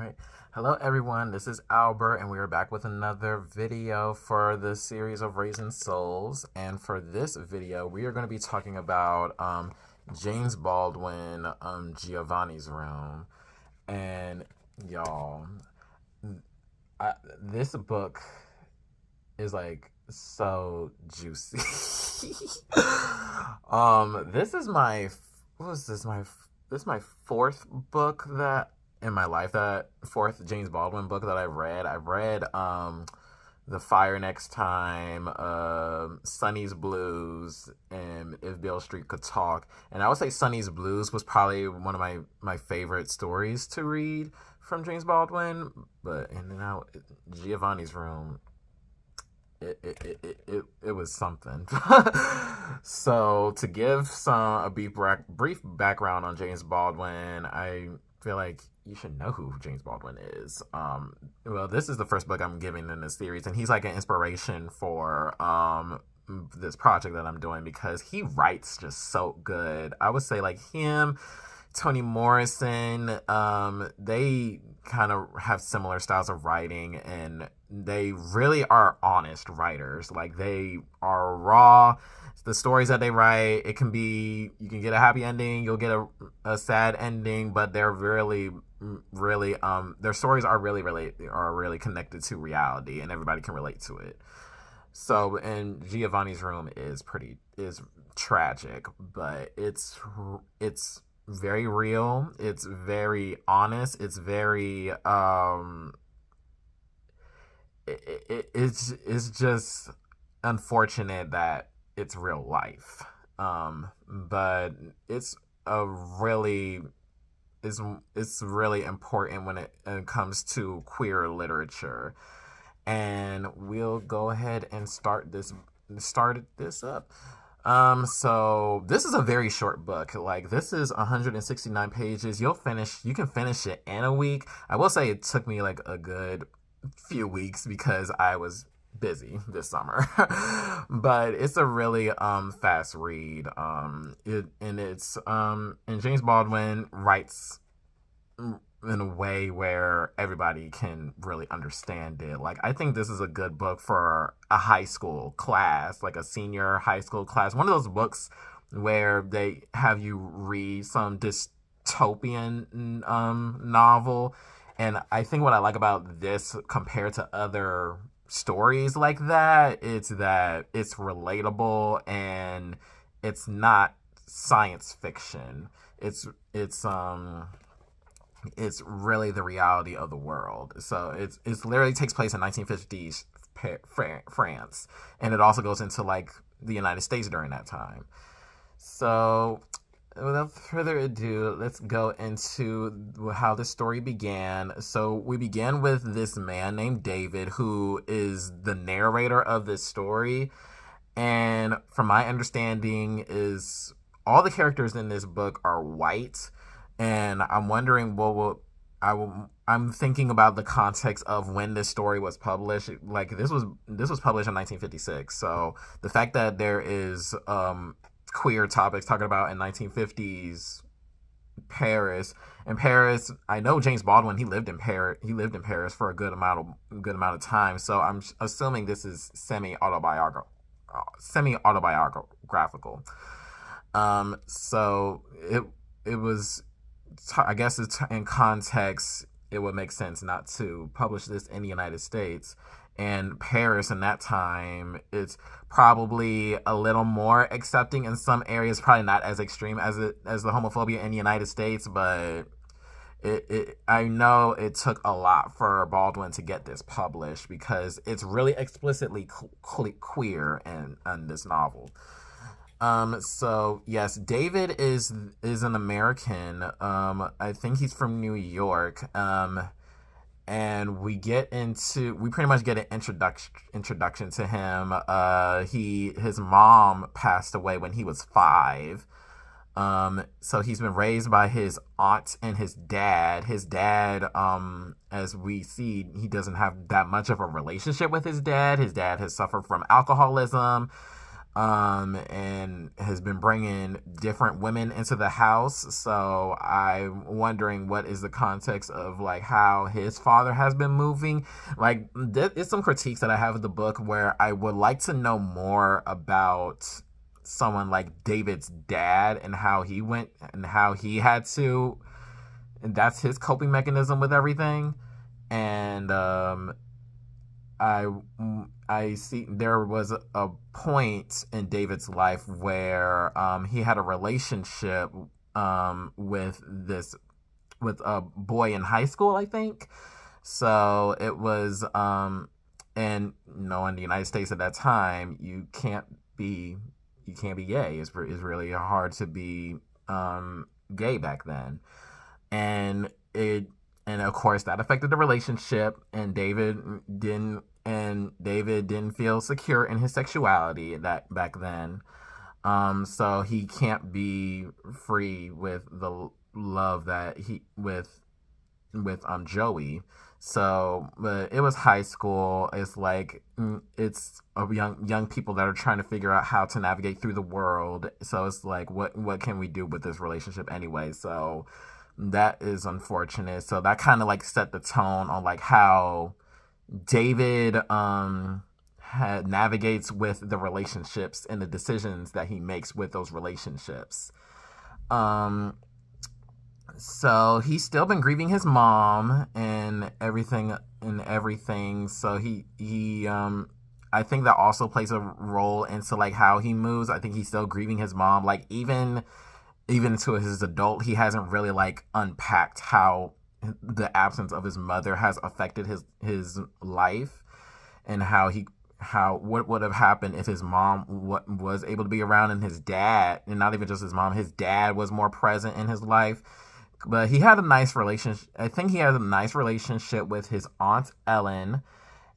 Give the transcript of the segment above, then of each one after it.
Alright, hello everyone, this is Albert and we are back with another video for the series of Raising Souls. And for this video, we are going to be talking about James Baldwin, Giovanni's Room. And y'all, this book is like so juicy. This is my, what was this, this is my fourth book that in my life, that fourth James Baldwin book that I've read. I've read The Fire Next Time, Sonny's Blues, and If Beale Street Could Talk. And I would say Sonny's Blues was probably one of my favorite stories to read from James Baldwin. But and now Giovanni's Room, it was something. So to give a brief background on James Baldwin, I feel like you should know who James Baldwin is. Well, this is the first book I'm giving in this series, and he's like an inspiration for this project that I'm doing because he writes just so good. I would say like him, Toni Morrison, they kind of have similar styles of writing, and they really are honest writers. Like, they are raw. The stories that they write, it can be, you can get a happy ending, you'll get a sad ending, but they're really their stories are really connected to reality, and everybody can relate to it. So, and Giovanni's Room is tragic, but it's very real, it's very honest, it's very it's just unfortunate that it's real life, but it's really important when it comes to queer literature. And we'll go ahead and start this up. So this is a very short book. Like, this is 169 pages. You can finish it in a week. I will say it took me like a good few weeks because I was busy this summer. But it's a really fast read. And James Baldwin writes in a way where everybody can really understand it. Like, I think this is a good book for a high school class, like a senior high school class. One of those books where they have you read some dystopian novel. And I think what I like about this compared to other stories like that, it's relatable and it's not science fiction. It's really the reality of the world. So it's literally takes place in 1950s France, and it also goes into like the United States during that time. So without further ado, let's go into how the story began. So we begin with this man named David, who is the narrator of this story. And from my understanding, is all the characters in this book are white. And I'm wondering I'm thinking about the context of when this story was published. Like, this was published in 1956. So the fact that there is queer topics talking about in 1950s Paris. And Paris, I know James Baldwin, he lived in Paris for a good amount of time. So I'm assuming this is semi-autobiographical. So it was, I guess it's in context, it would make sense not to publish this in the United States. And Paris in that time, it's probably a little more accepting in some areas, probably not as extreme as the homophobia in the United States, but I know it took a lot for Baldwin to get this published because it's really explicitly queer in this novel. So yes, David is an American. I think he's from New York. And we pretty much get an introduction to him. His mom passed away when he was 5. So he's been raised by his aunt and his dad. His dad, as we see, he doesn't have that much of a relationship with his dad. His dad has suffered from alcoholism. and has been bringing different women into the house. So I'm wondering what is the context of like how his father has been moving. Like, there's some critiques that I have of the book where I would like to know more about someone like David's dad and how he went and how he had to, and that's his coping mechanism with everything. And I I see there was a point in David's life where he had a relationship with a boy in high school, I think. So it was and in the United States at that time, you can't be gay. It's really hard to be gay back then, and and of course that affected the relationship, and David didn't feel secure in his sexuality that back then. So he can't be free with the love that he with Joey. So, but it was high school. It's like it's a young people that are trying to figure out how to navigate through the world. So it's like, what can we do with this relationship anyway? So that is unfortunate. So that kind of like set the tone on like how David navigates with the relationships and the decisions that he makes with those relationships. So he's still been grieving his mom and everything. So he I think that also plays a role into like how he moves. I think he's still grieving his mom. Like even into his adult, he hasn't really like unpacked how the absence of his mother has affected his life, and what would have happened if his mom was able to be around, and his dad, and not even just his mom, his dad was more present in his life. But he had a nice relationship. I think he had a nice relationship with his Aunt Ellen.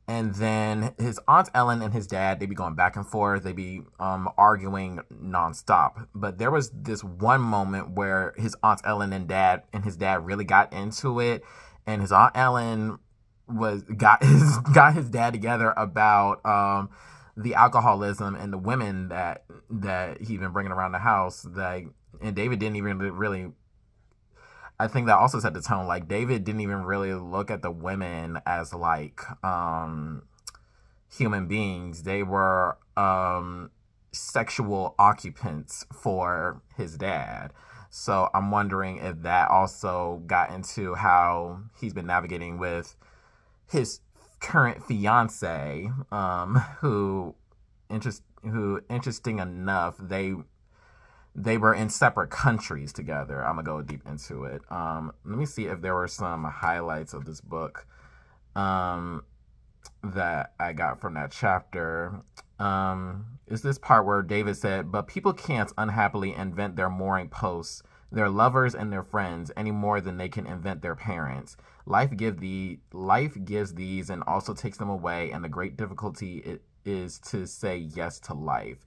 And then his Aunt Ellen and his dad, they be going back and forth. They be arguing nonstop. But there was this one moment where his Aunt Ellen and his dad really got into it. And his Aunt Ellen got his dad together about the alcoholism and the women that he been bringing around the house. And David didn't even really. I think that also set the tone. Like, David didn't even really look at the women as like human beings. They were sexual occupants for his dad. So I'm wondering if that also got into how he's been navigating with his current fiance, who interesting enough, they were in separate countries together. I'm gonna go deep into it. Let me see if there were some highlights of this book that I got from that chapter. Is this part where David said, "But people can't unhappily invent their mooring posts, their lovers and their friends any more than they can invent their parents. Life gives these and also takes them away, and the great difficulty is to say yes to life."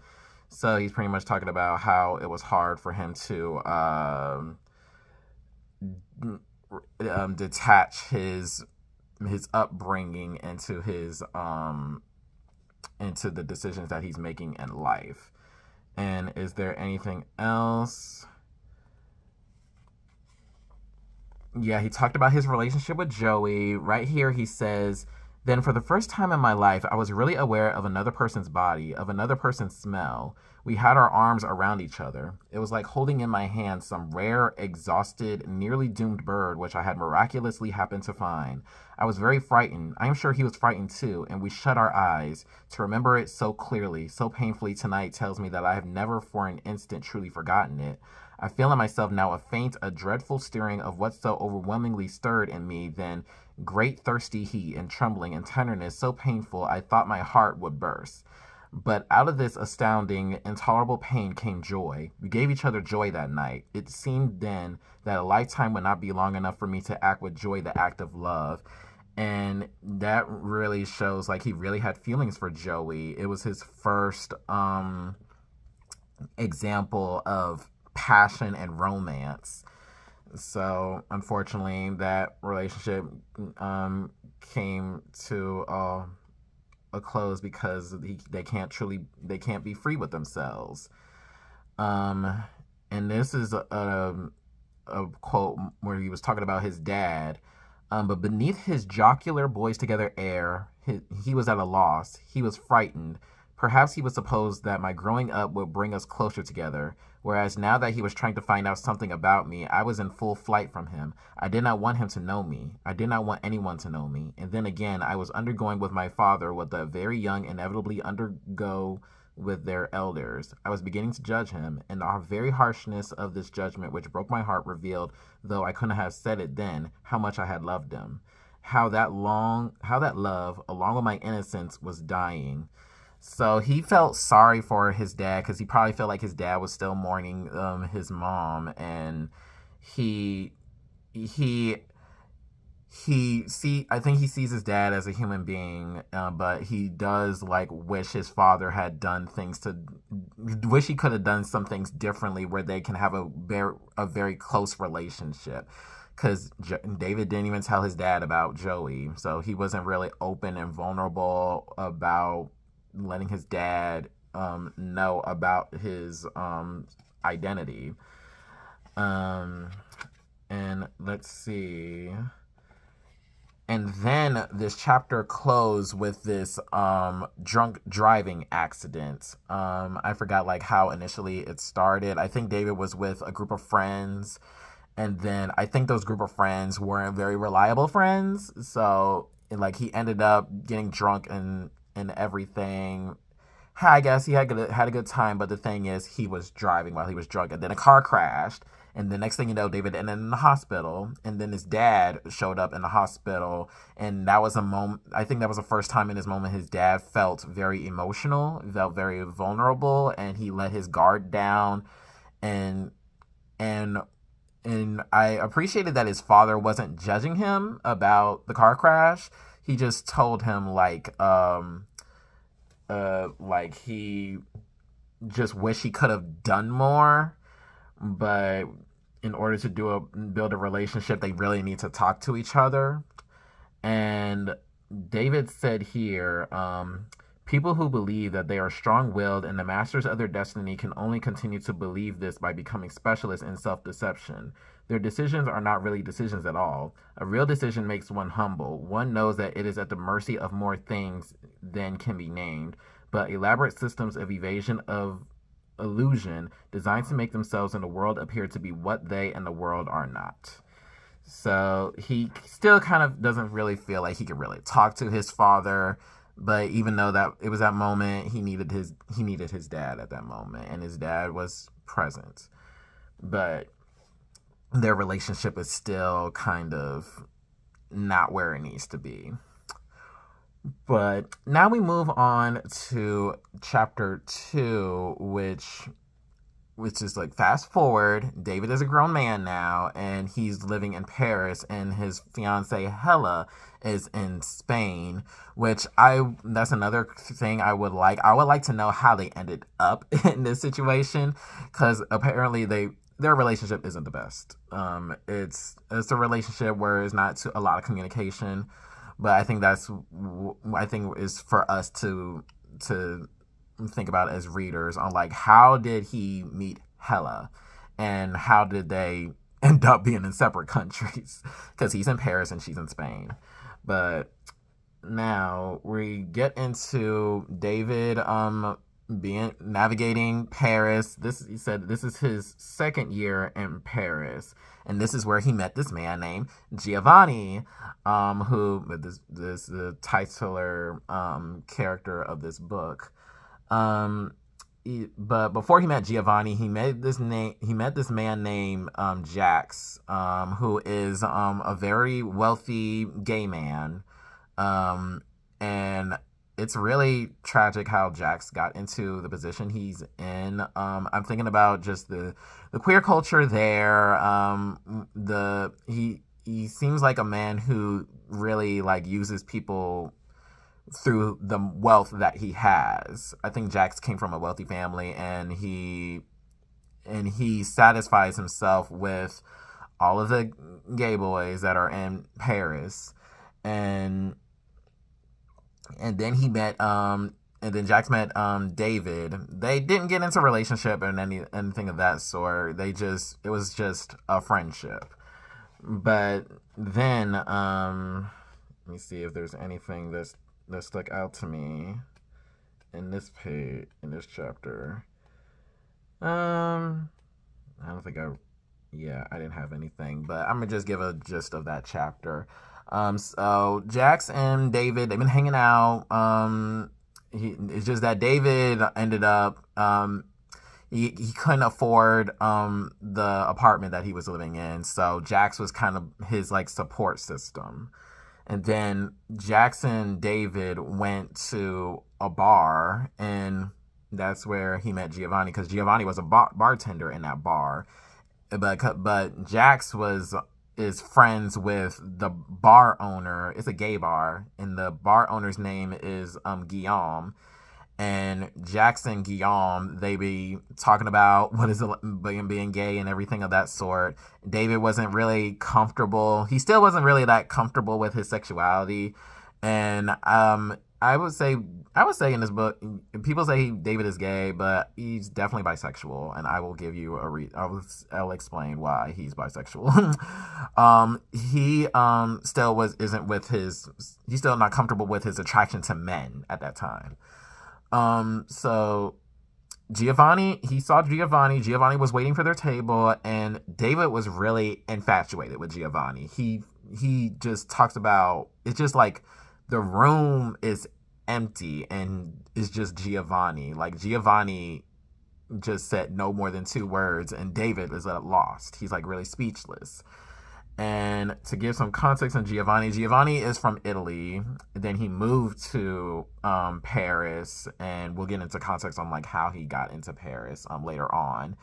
So he's pretty much talking about how it was hard for him to detach his upbringing into the decisions that he's making in life. And is there anything else? Yeah, he talked about his relationship with Joey. Right here he says, "Then for the first time in my life, I was really aware of another person's body, of another person's smell. We had our arms around each other. It was like holding in my hand some rare, exhausted, nearly doomed bird which I had miraculously happened to find. I was very frightened. I am sure he was frightened too, and we shut our eyes. To remember it so clearly, so painfully tonight tells me that I have never for an instant truly forgotten it. I feel in myself now a dreadful stirring of what so overwhelmingly stirred in me then, great thirsty heat and trembling and tenderness so painful I thought my heart would burst. But out of this astounding, intolerable pain came joy. We gave each other joy that night. It seemed then that a lifetime would not be long enough for me to act with joy the act of love." And that really shows like he really had feelings for Joey. It was his first example of passion and romance. So unfortunately that relationship came to clothes because they can't be free with themselves. And this is a quote where he was talking about his dad. But beneath his jocular boys together air, he was at a loss. He was frightened. Perhaps he would suppose that my growing up would bring us closer together, whereas now that he was trying to find out something about me, I was in full flight from him. I did not want him to know me. I did not want anyone to know me. And then again, I was undergoing with my father what the very young inevitably undergo with their elders. I was beginning to judge him, and the very harshness of this judgment, which broke my heart, revealed, though I couldn't have said it then, how much I had loved him. How that love, along with my innocence, was dying. So he felt sorry for his dad because he probably felt like his dad was still mourning his mom, and I think he sees his dad as a human being, but he does like wish his father had done wish he could have done some things differently where they can have a very close relationship. Because David didn't even tell his dad about Joey, so he wasn't really open and vulnerable about letting his dad know about his identity. And let's see. And then this chapter closed with this drunk driving accident. I forgot like how initially it started. I think David was with a group of friends, and then I think those group of friends weren't very reliable friends. So like he ended up getting drunk and everything. I guess he had a good time, but the thing is, he was driving while he was drunk, and then a car crashed, and the next thing you know, David ended in the hospital, and then his dad showed up in the hospital, and that was a moment. I think that was the first time in his moment his dad felt very emotional, felt very vulnerable, and he let his guard down, and I appreciated that his father wasn't judging him about the car crash. He just told him like he just wish he could have done more, but in order to build a relationship, they really need to talk to each other. And David said here, people who believe that they are strong-willed and the masters of their destiny can only continue to believe this by becoming specialists in self-deception. Their decisions are not really decisions at all. A real decision makes one humble. One knows that it is at the mercy of more things than can be named, but elaborate systems of evasion of illusion designed to make themselves in the world appear to be what they and the world are not. So he still kind of doesn't really feel like he could really talk to his father, but even though that it was that moment, he needed his dad at that moment, and his dad was present. But their relationship is still kind of not where it needs to be. But now we move on to chapter 2, which is like fast forward. David is a grown man now, and he's living in Paris, and his fiance Hella is in Spain, which that's another thing I would like. I would like to know how they ended up in this situation, because apparently their relationship isn't the best. It's a relationship where it's not a lot of communication, but I think is for us to think about as readers on like how did he meet Hella, and how did they end up being in separate countries, because he's in Paris and she's in Spain. But now we get into David navigating Paris. He said this is his second year in Paris, and this is where he met this man named Giovanni, who this the titular character of this book. But before he met Giovanni, he met this man named Jax, who is a very wealthy gay man, and it's really tragic how Jax got into the position he's in. I'm thinking about just the queer culture there. He seems like a man who really like uses people through the wealth that he has. I think Jax came from a wealthy family, and he satisfies himself with all of the gay boys that are in Paris, and And then he met and then Jax met David. They didn't get into a relationship or anything of that sort. It was just a friendship. But then let me see if there's anything that stuck out to me in this chapter. I don't think I didn't have anything, but I'm gonna just give a gist of that chapter. So Jax and David, they've been hanging out. It's just that David ended up, he couldn't afford the apartment that he was living in, so Jax was kind of his like support system. And then Jax and David went to a bar, and that's where he met Giovanni, because Giovanni was a bartender in that bar. But Jax is friends with the bar owner. It's a gay bar, and the bar owner's name is Guillaume. And Jax and Guillaume, they be talking about what is being gay and everything of that sort. David wasn't really comfortable. He still wasn't really that comfortable with his sexuality. And I would say in this book, people say David is gay, but he's definitely bisexual, and I will give you I'll explain why he's bisexual. He he's still not comfortable with his attraction to men at that time. So Giovanni, he saw Giovanni. Giovanni was waiting for their table, and David was really infatuated with Giovanni. He just talks about, it's just like the room is empty and it's just Giovanni. Like, Giovanni just said no more than 2 words, and David is lost. He's like really speechless. And to give some context on Giovanni is from Italy. Then he moved to Paris, and we'll get into context on like how he got into Paris later on.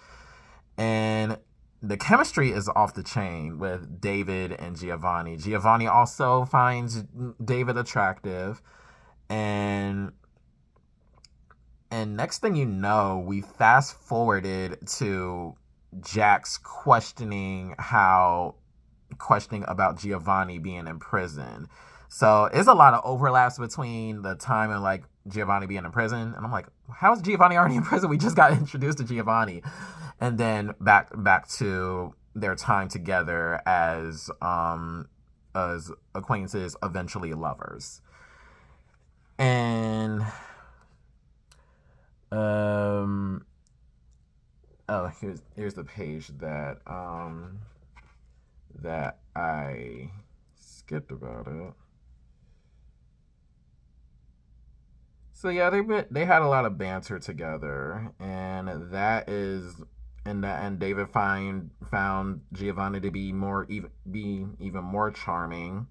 And the chemistry is off the chain with David and Giovanni. Giovanni also finds David attractive, and next thing you know, we fast forwarded to Jax questioning about Giovanni being in prison. So it's a lot of overlaps between the time and like Giovanni being in prison, and I'm like, how is Giovanni already in prison? We just got introduced to Giovanni. And then back to their time together as acquaintances, eventually lovers. And here's the page that I skipped about it. So yeah, they had a lot of banter together, and David found Giovanni to be even more charming,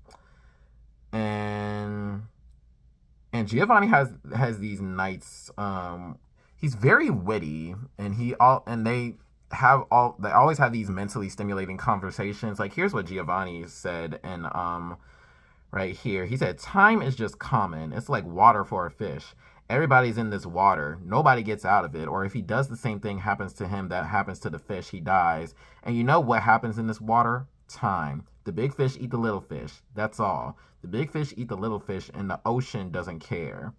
and Giovanni has these nights. He's very witty, and they always have these mentally stimulating conversations. Like, here's what Giovanni said, and right here, he said, "Time is just common. It's like water for a fish. Everybody's in this water. Nobody gets out of it. Or if he does the same thing happens to him that happens to the fish, he dies. And you know what happens in this water? Time. The big fish eat the little fish. That's all. The big fish eat the little fish, and the ocean doesn't care."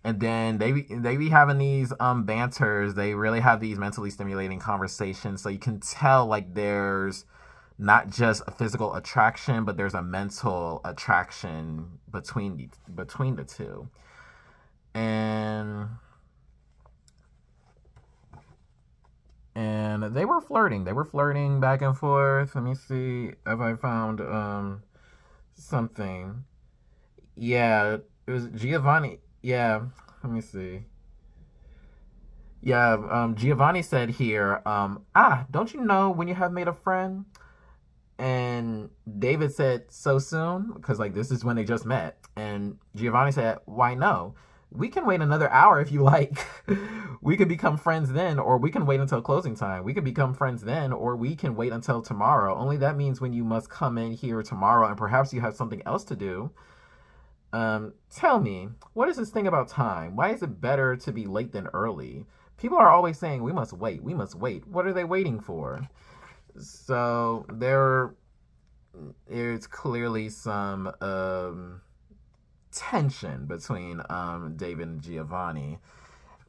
And then they be having these banters. They really have these mentally stimulating conversations. So you can tell like there's not just a physical attraction, but there's a mental attraction between the two. And they were flirting. They were flirting back and forth. Let me see if I found something. Yeah, it was Giovanni. Yeah, let me see. Yeah, Giovanni said here, don't you know when you have made a friend? And David said, so soon? Because, like, this is when they just met. And Giovanni said, why no? We can wait another hour if you like. We can become friends then, or we can wait until closing time. We can become friends then, or we can wait until tomorrow. Only that means when you must come in here tomorrow, and perhaps you have something else to do. Tell me, what is this thing about time? Why is it better to be late than early? People are always saying, we must wait, we must wait. What are they waiting for? So there's clearly some tension between David and Giovanni.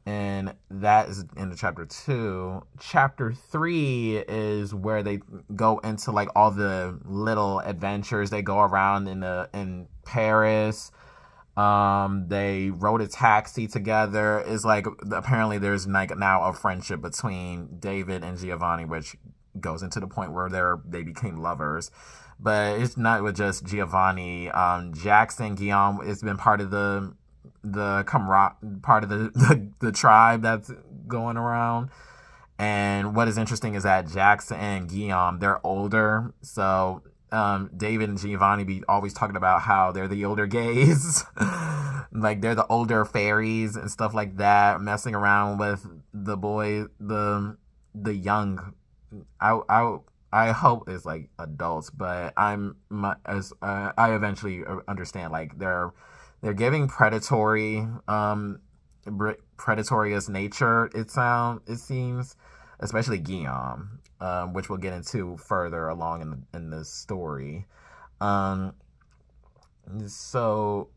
And that is in chapter 2. Chapter 3 is where they go into like all the little adventures. They go around in Paris. They rode a taxi together. It's like apparently there's like now a friendship between David and Giovanni, which goes into the point where they became lovers. But it's not with just Giovanni. Jackson, Guillaume has been part of the part of the tribe that's going around. And what is interesting is that Jackson and Guillaume, they're older. So David and Giovanni be always talking about how they're the older gays. Like they're the older fairies and stuff like that, messing around with the boy, the young. I hope it's like adults, but I eventually understand like they're giving predatory predatorious nature. It seems, especially Guillaume, which we'll get into further along in this story. So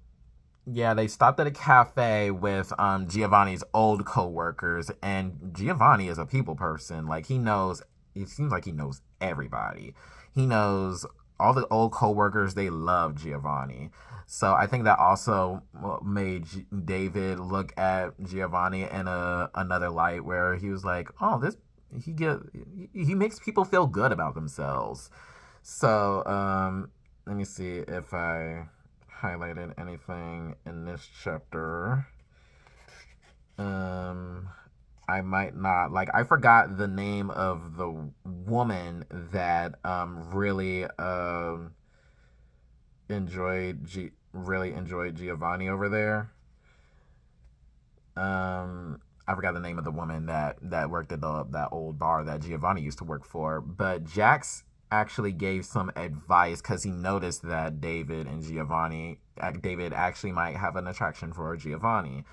yeah, they stopped at a cafe with Giovanni's old co-workers, and Giovanni is a people person. Like it seems like he knows everybody. He knows all the old co-workers. They love Giovanni. So I think that also made David look at Giovanni in another light, where he was like, oh, he makes people feel good about themselves. So let me see if I highlighted anything in this chapter. I might not. Like, I forgot the name of the woman that really enjoyed Giovanni over there. I forgot the name of the woman that worked at that old bar that Giovanni used to work for. But Jax actually gave some advice because he noticed that David actually might have an attraction for Giovanni.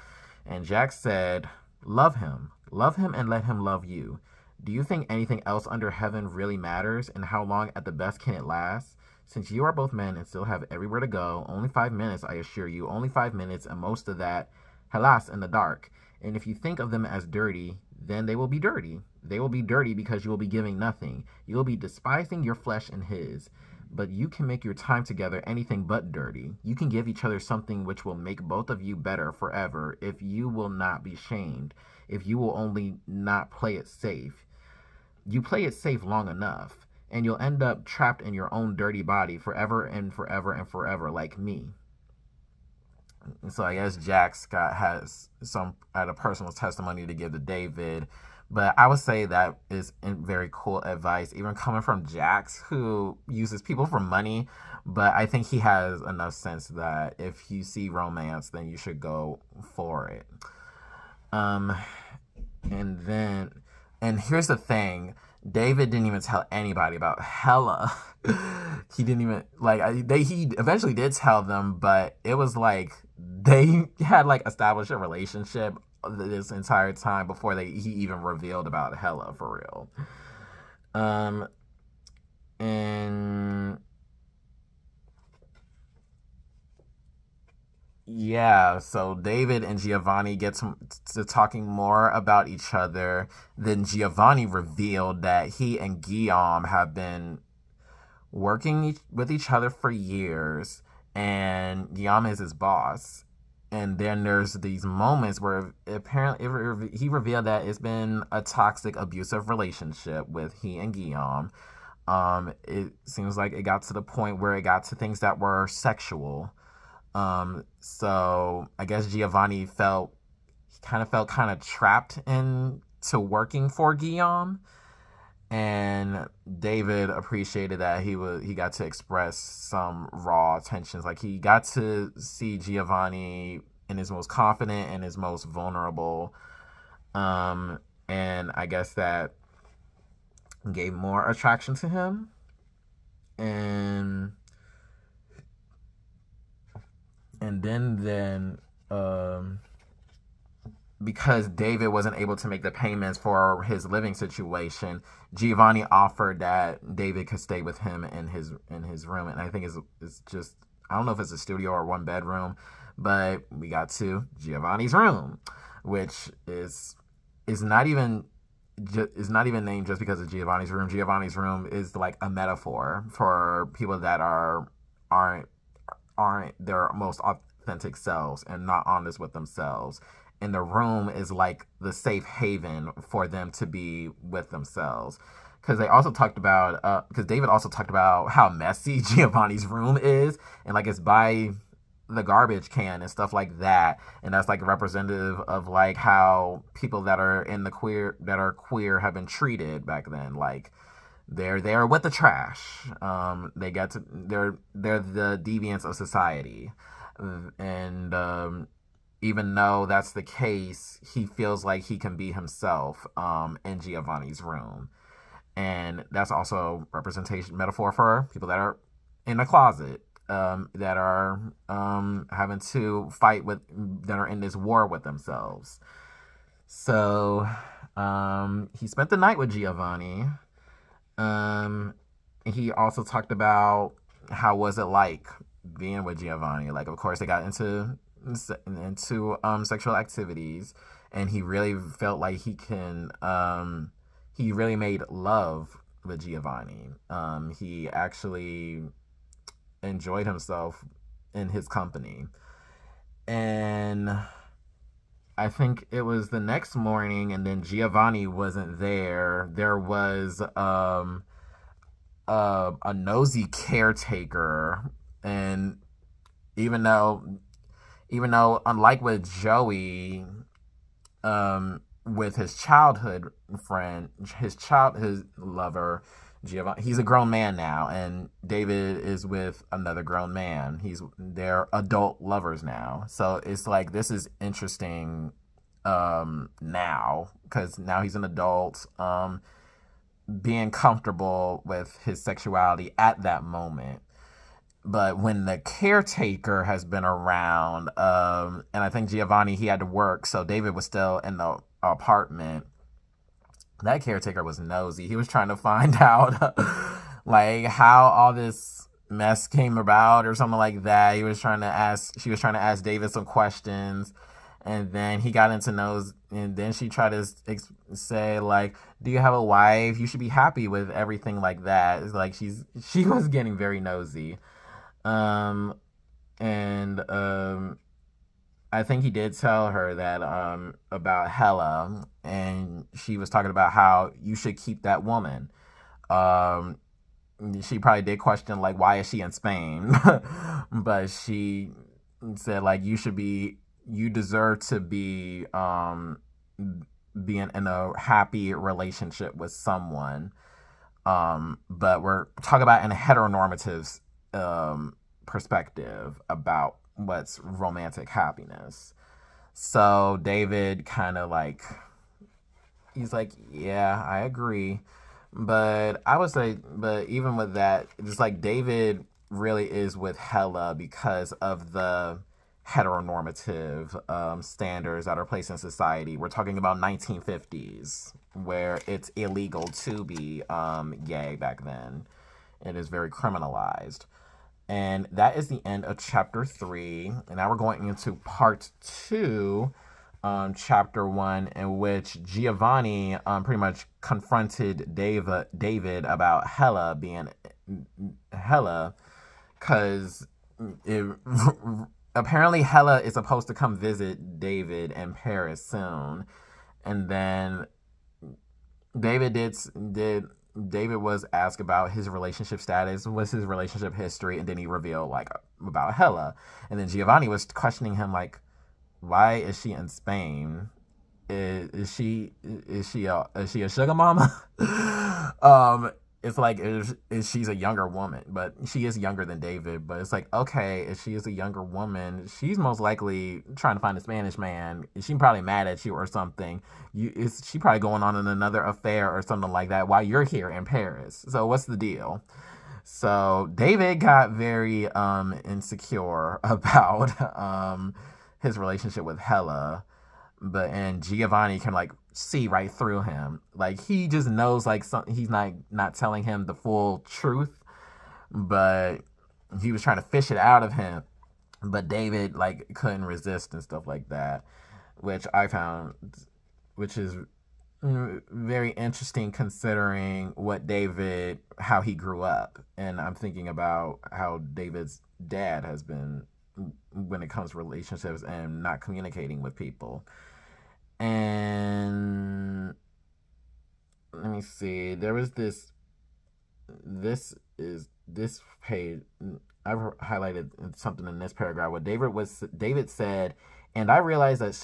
And Jax said, love him and let him love you. Do you think anything else under heaven really matters? And how long at the best can it last? Since you are both men and still have everywhere to go, only 5 minutes, I assure you, only 5 minutes, and most of that, halas, in the dark. And if you think of them as dirty, then they will be dirty. They will be dirty because you will be giving nothing. You will be despising your flesh and his. But you can make your time together anything but dirty. You can give each other something which will make both of you better forever if you will not be shamed, if you will only not play it safe. You play it safe long enough, and you'll end up trapped in your own dirty body forever and forever and forever, like me. So I guess Jax has a personal testimony to give to David, but I would say that is very cool advice, even coming from Jax, who uses people for money. But I think he has enough sense that if you see romance, then you should go for it. And here's the thing. David didn't even tell anybody about Hella. He didn't even, he eventually did tell them, but it was like they had established a relationship this entire time before he even revealed about Hella for real. And yeah, so David and Giovanni get to talking more about each other. Then Giovanni revealed that he and Guillaume have been working with each other for years, and Guillaume is his boss. And then there's these moments where apparently he revealed that it's been a toxic, abusive relationship with he and Guillaume. It seems like it got to the point where it got to things that were sexual. So I guess Giovanni felt kind of trapped into working for Guillaume, and David appreciated that he got to express some raw tensions. Like, he got to see Giovanni in his most confident and his most vulnerable, and I guess that gave more attraction to him. And then because David wasn't able to make the payments for his living situation, Giovanni offered that David could stay with him in his room. And I think it's just, I don't know if it's a studio or one bedroom, but we got to Giovanni's room, which is not even named just because of Giovanni's room. Giovanni's room is like a metaphor for people that aren't their most authentic selves and not honest with themselves. And the room is like the safe haven for them to be with themselves. Because they also talked about, because David also talked about how messy Giovanni's room is, and like it's by the garbage can and stuff like that, and that's like representative of like how people that are queer have been treated back then. Like they're there with the trash. They're the deviants of society, and even though that's the case, he feels like he can be himself in Giovanni's room. And that's also representation metaphor for people that are in a closet, that are having to fight with, that are in this war with themselves. So he spent the night with Giovanni. He also talked about how was it like being with Giovanni. Like, of course, they got into sexual activities, and he really felt like he really made love with Giovanni. He actually enjoyed himself in his company. And I think it was the next morning, and then Giovanni wasn't there. There was a nosy caretaker, and even though unlike with Joey, with his childhood friend, his lover, Giovanni, he's a grown man now, and David is with another grown man. They're adult lovers now. So it's like, this is interesting now, because now he's an adult, being comfortable with his sexuality at that moment. But when the caretaker has been around, and I think Giovanni, he had to work, so David was still in the apartment. That caretaker was nosy. He was trying to find out like how all this mess came about or something like that. She was trying to ask David some questions, and then he got into nose, and then she tried to say like, do you have a wife? You should be happy with everything like that. It's like she was getting very nosy. I think he did tell her that about Hella, and she was talking about how you should keep that woman. She probably did question like, why is she in Spain? But she said like, you deserve to be being in a happy relationship with someone. But we're talking about in a heteronormative perspective about what's romantic happiness. So David kind of like, he's like, yeah, I agree. But I would say, but even with that, just like David really is with Hella because of the heteronormative standards that are placed in society. We're talking about 1950s, where it's illegal to be gay back then. It is very criminalized. And that is the end of chapter 3. And now we're going into part 2, chapter 1, in which Giovanni pretty much confronted David about Hella being Hella, because apparently Hella is supposed to come visit David in Paris soon. And then David was asked about his relationship status, what's his relationship history, and then he revealed like about Hella. And then Giovanni was questioning him like, why is she in Spain? Is she a sugar mama? It's like, she's a younger woman, but she is younger than David. But it's like, okay, if she is a younger woman, she's most likely trying to find a Spanish man. She's probably mad at you or something. She probably going on in another affair or something like that while you're here in Paris. So what's the deal? So David got very insecure about his relationship with Hella. And Giovanni can like see right through him. Like he just knows like he's not telling him the full truth, but he was trying to fish it out of him, but David like couldn't resist and stuff like that, which I found, which is very interesting considering how he grew up. And I'm thinking about how David's dad has been when it comes to relationships and not communicating with people. And let me see, there was this page, I've highlighted something in this paragraph where David said, and I realized that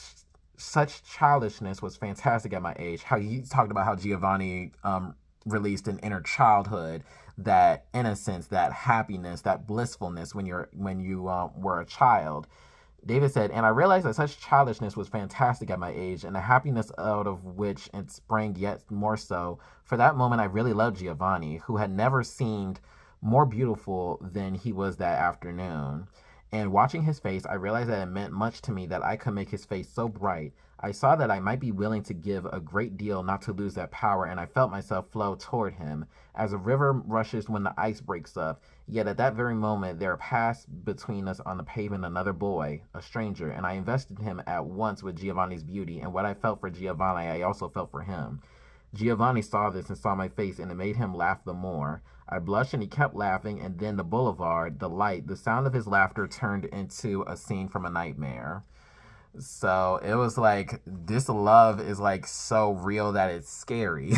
such childishness was fantastic at my age. How he talked about how Giovanni released an inner childhood, that innocence, that happiness, that blissfulness when you were a child. David said, and I realized that such childishness was fantastic at my age, and the happiness out of which it sprang yet more so. For that moment, I really loved Giovanni, who had never seemed more beautiful than he was that afternoon. And watching his face, I realized that it meant much to me that I could make his face so bright. I saw that I might be willing to give a great deal not to lose that power, and I felt myself flow toward him, as a river rushes when the ice breaks up. Yet at that very moment, there passed between us on the pavement another boy, a stranger, and I invested him at once with Giovanni's beauty, and what I felt for Giovanni, I also felt for him. Giovanni saw this and saw my face, and it made him laugh the more. I blushed, and he kept laughing, and then the boulevard, the light, the sound of his laughter turned into a scene from a nightmare. So it was like, this love is like so real that it's scary.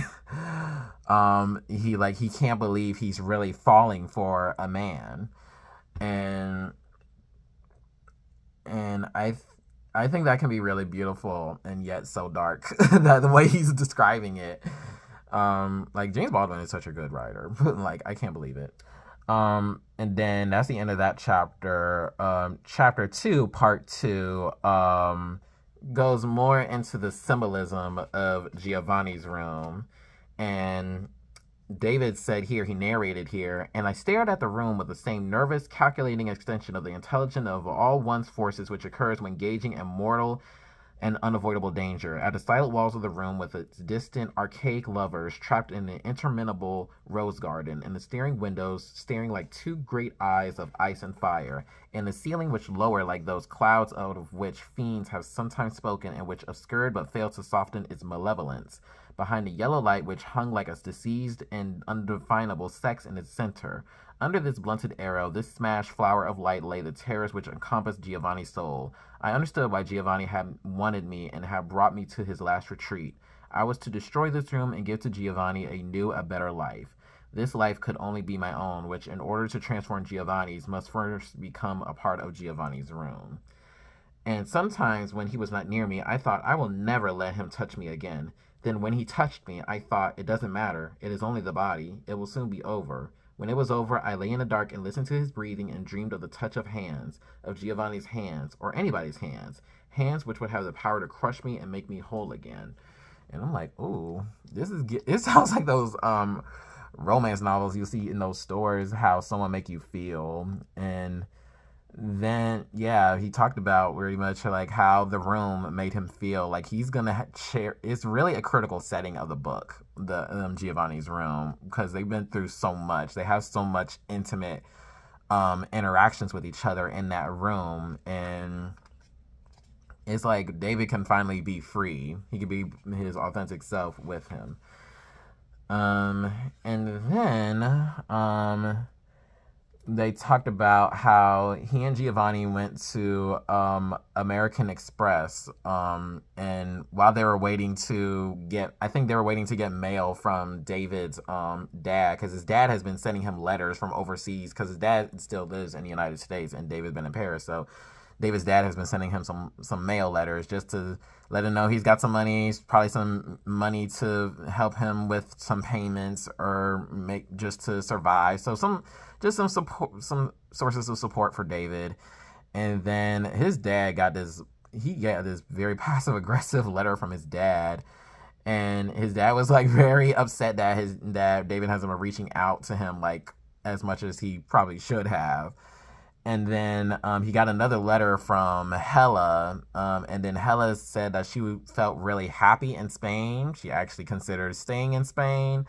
He can't believe he's really falling for a man. And I think that can be really beautiful and yet so dark, the way he's describing it. Like, James Baldwin is such a good writer, but like, I can't believe it. And then that's the end of that chapter. Chapter 2, part 2, goes more into the symbolism of Giovanni's room. And David said here, he narrated here, and I stared at the room with the same nervous, calculating extension of the intelligence of all one's forces which occurs when gauging a mortal and unavoidable danger. At the silent walls of the room with its distant, archaic lovers trapped in an interminable rose garden, and the staring windows staring like two great eyes of ice and fire, and the ceiling which lowered like those clouds out of which fiends have sometimes spoken, and which obscured but failed to soften its malevolence. Behind the yellow light which hung like a diseased and undefinable sex in its center. Under this blunted arrow, this smashed flower of light, lay the terrors which encompassed Giovanni's soul. I understood why Giovanni had wanted me and had brought me to his last retreat. I was to destroy this room and give to Giovanni a better life. This life could only be my own, which, in order to transform Giovanni's, must first become a part of Giovanni's room. And sometimes when he was not near me, I thought, I will never let him touch me again. Then when he touched me, I thought, it doesn't matter. It is only the body. It will soon be over. When it was over, I lay in the dark and listened to his breathing and dreamed of the touch of hands, of Giovanni's hands, or anybody's hands, hands which would have the power to crush me and make me whole again. And I'm like, ooh, it sounds like those romance novels you see in those stores, how someone make you feel. And then, yeah, he talked about very much like how the room made him feel like he's gonna share. It's really a critical setting of the book, the Giovanni's room, because they've been through so much. They have so much intimate interactions with each other in that room, and it's like David can finally be free. He can be his authentic self with him. And then they talked about how he and Giovanni went to American Express, and while they were waiting to get, I think they were waiting to get mail from David's dad, because his dad has been sending him letters from overseas, because his dad still lives in the United States and David's been in Paris, so David's dad has been sending him some mail letters just to let him know he's got some money, probably some money to help him with some payments or just to survive. So some support, some sources of support for David. And then his dad got this very passive aggressive letter from his dad. And his dad was like very upset that David hasn't been reaching out to him like as much as he probably should have. And then he got another letter from Hella, and then Hella said that she felt really happy in Spain. She actually considered staying in Spain.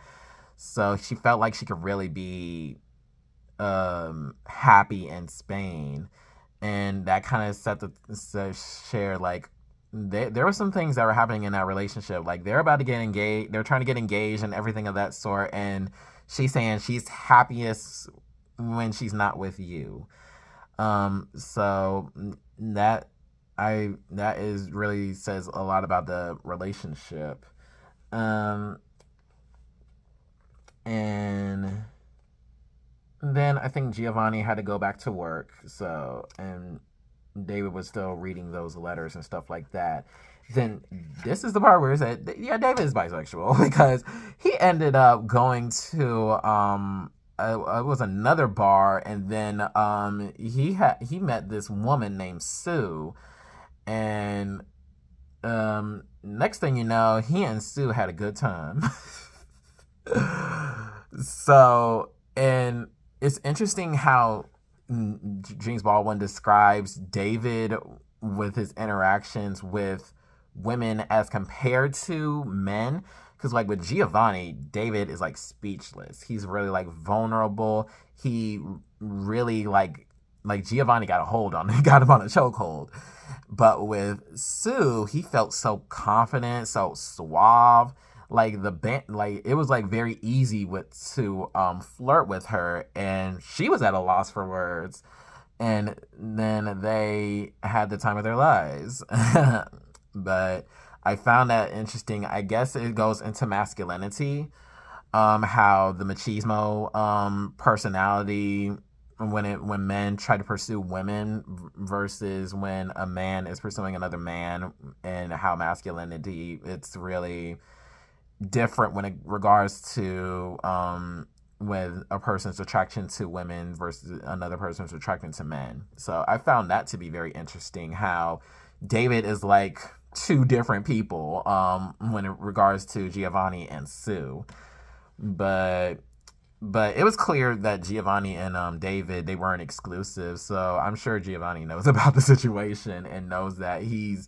So she felt like she could really be happy in Spain, and that kind of share like there were some things that were happening in that relationship. Like they're about to get engaged, they're trying to get engaged and everything of that sort, and she's saying she's happiest when she's not with you. So that that is really says a lot about the relationship. Um, and then I think Giovanni had to go back to work. So, and David was still reading those letters and stuff like that. Then this is the part where it said, yeah, David is bisexual because he ended up going to it was another bar, and then he met this woman named Sue, and next thing you know, he and Sue had a good time. So, and it's interesting how James Baldwin describes David with his interactions with women as compared to men. Because like with Giovanni, David is like speechless. He's really like vulnerable. He really like Giovanni got a hold on him, got him on a chokehold. But with Sue, he felt so confident, so suave. Like the band, like it was like very easy to flirt with her, and she was at a loss for words. And then they had the time of their lives. But I found that interesting. I guess it goes into masculinity, how the machismo personality when men try to pursue women versus when a man is pursuing another man, and how masculinity, it's really different when it regards to with a person's attraction to women versus another person's attraction to men. So I found that to be very interesting, how David is like two different people when it regards to Giovanni and Sue. But it was clear that Giovanni and David, they weren't exclusive. So I'm sure Giovanni knows about the situation and knows that he's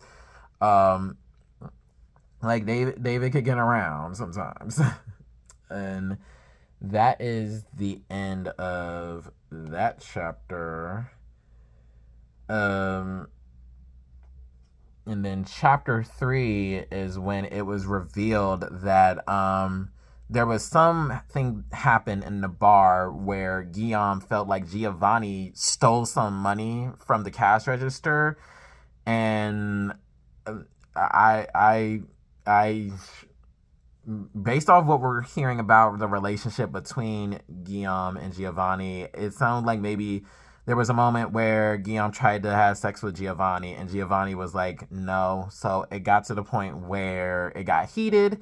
like David could get around sometimes. And that is the end of that chapter. And then chapter 3 is when it was revealed that there was something happen in the bar where Guillaume felt like Giovanni stole some money from the cash register, and I based off what we're hearing about the relationship between Guillaume and Giovanni, it sounded like maybe there was a moment where Guillaume tried to have sex with Giovanni, and Giovanni was like, no. So it got to the point where it got heated.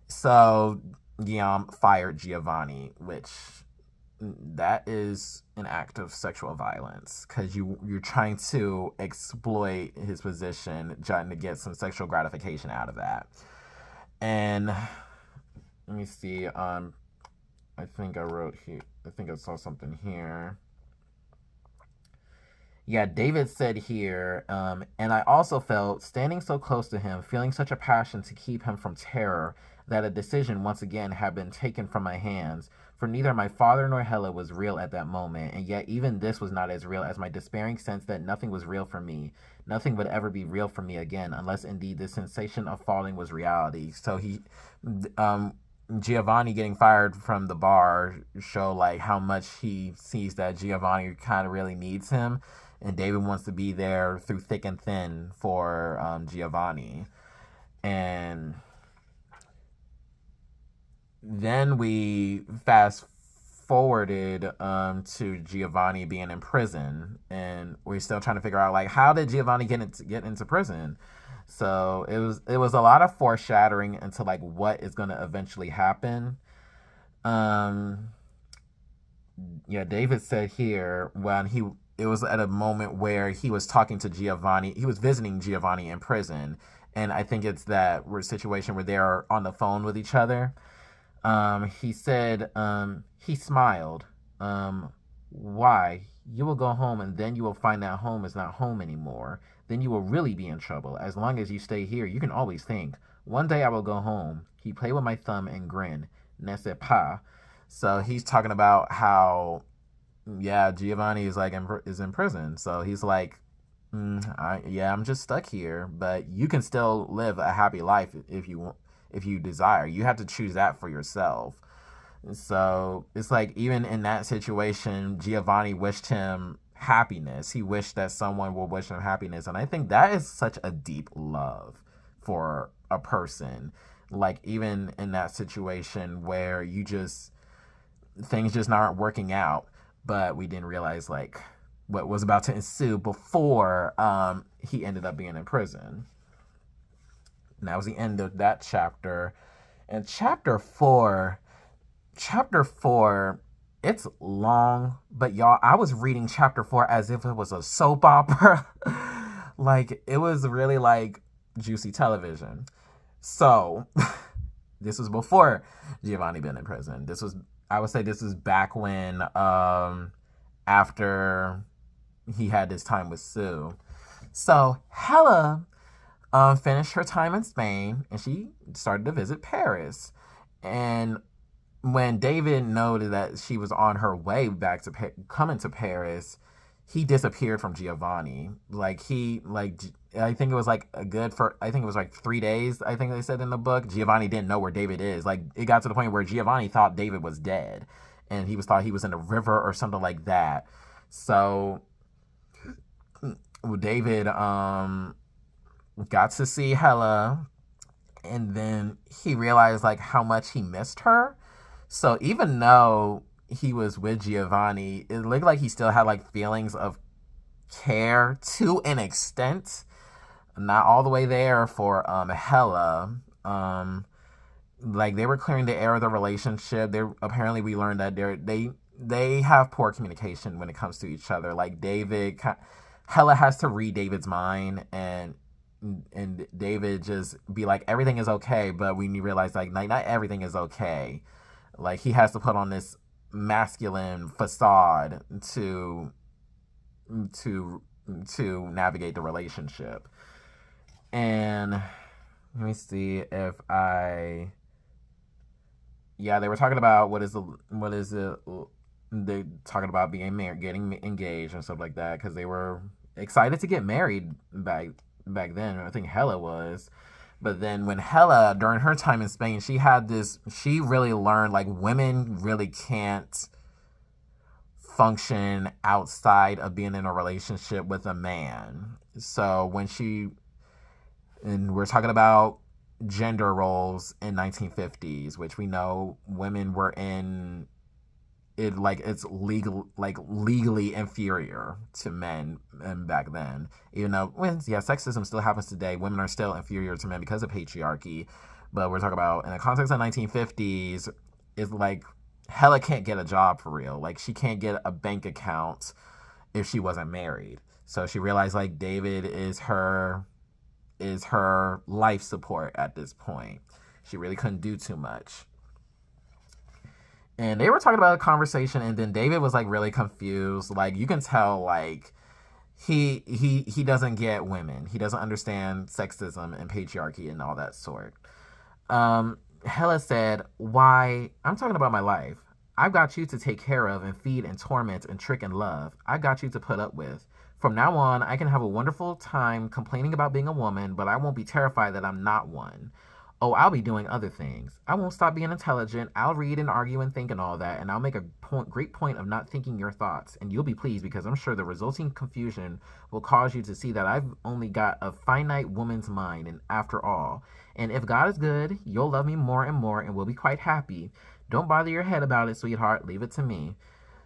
So Guillaume fired Giovanni, which that is an act of sexual violence, because you're trying to exploit his position, trying to get some sexual gratification out of that. And let me see. I think I wrote here. I think I saw something here. Yeah, David said here, and I also felt, standing so close to him, feeling such a passion to keep him from terror, that a decision once again had been taken from my hands. For neither my father nor Hella was real at that moment, and yet even this was not as real as my despairing sense that nothing was real for me. Nothing would ever be real for me again, unless indeed the sensation of falling was reality. So Giovanni getting fired from the bar show like how much he sees that Giovanni kind of really needs him, and David wants to be there through thick and thin for Giovanni. And then we fast forwarded to Giovanni being in prison, and we're still trying to figure out like how did Giovanni get into prison. So it was a lot of foreshadowing into like what is going to eventually happen. Yeah, David said here when it was at a moment where he was talking to Giovanni, he was visiting Giovanni in prison, and I think it's that situation where they're on the phone with each other. He said, he smiled. Why? You will go home, and then you will find that home is not home anymore. Then you will really be in trouble. As long as you stay here, you can always think, one day I will go home. He played with my thumb and grinned. N'est-ce pas? So he's talking about how yeah, Giovanni is like is in prison, so he's like, yeah, I'm just stuck here, but you can still live a happy life if you desire. You have to choose that for yourself. So it's like even in that situation, Giovanni wished him happiness. He wished that someone would wish him happiness, and I think that is such a deep love for a person. Like even in that situation where you just things just aren't working out, but we didn't realize like what was about to ensue before he ended up being in prison. And that was the end of that chapter. And chapter four, it's long, but y'all, I was reading chapter 4 as if it was a soap opera. Like it was really like juicy television. So this was before Giovanni been in prison. I would say this is back when after he had his time with Sue. So Hella finished her time in Spain and she started to visit Paris. And when David noted that she was on her way back to coming to Paris, he disappeared from Giovanni. Like I think it was like I think it was like 3 days, I think they said in the book. Giovanni didn't know where David is. Like it got to the point where Giovanni thought David was dead and thought he was in a river or something like that. So David got to see Hella, and then he realized like how much he missed her. So even though he was with Giovanni, it looked like he still had like feelings of care to an extent, not all the way there for Hella. Like they were clearing the air of the relationship. Apparently we learned that they have poor communication when it comes to each other. Like Hella has to read David's mind, and David just be like, everything is okay, but when you realize like not everything is okay. Like he has to put on this masculine facade to navigate the relationship. And let me see if they were talking about they talking about being married, getting engaged and stuff like that, because they were excited to get married back then. I think Hella was. But then when Hella, during her time in Spain, she really learned like women really can't function outside of being in a relationship with a man. So and we're talking about gender roles in 1950s, which we know women were in it, like it's legally inferior to men back then. Even though sexism still happens today, women are still inferior to men because of patriarchy. But we're talking about in the context of 1950s, it's like Hella can't get a job for real. Like she can't get a bank account if she wasn't married. So she realized like David is her life support at this point. She really couldn't do too much. And they were talking about a conversation, and then David was like really confused. Like you can tell like he doesn't get women. He doesn't understand sexism and patriarchy and all that sort. Hella said, "Why? I'm talking about my life. I've got you to take care of and feed and torment and trick and love. I got you to put up with. From now on, I can have a wonderful time complaining about being a woman, but I won't be terrified that I'm not one. Oh, I'll be doing other things. I won't stop being intelligent. I'll read and argue and think and all that, and I'll make a great point of not thinking your thoughts, and you'll be pleased because I'm sure the resulting confusion will cause you to see that I've only got a finite woman's mind, and after all. And if God is good, you'll love me more and more, and we'll be quite happy. Don't bother your head about it, sweetheart. Leave it to me."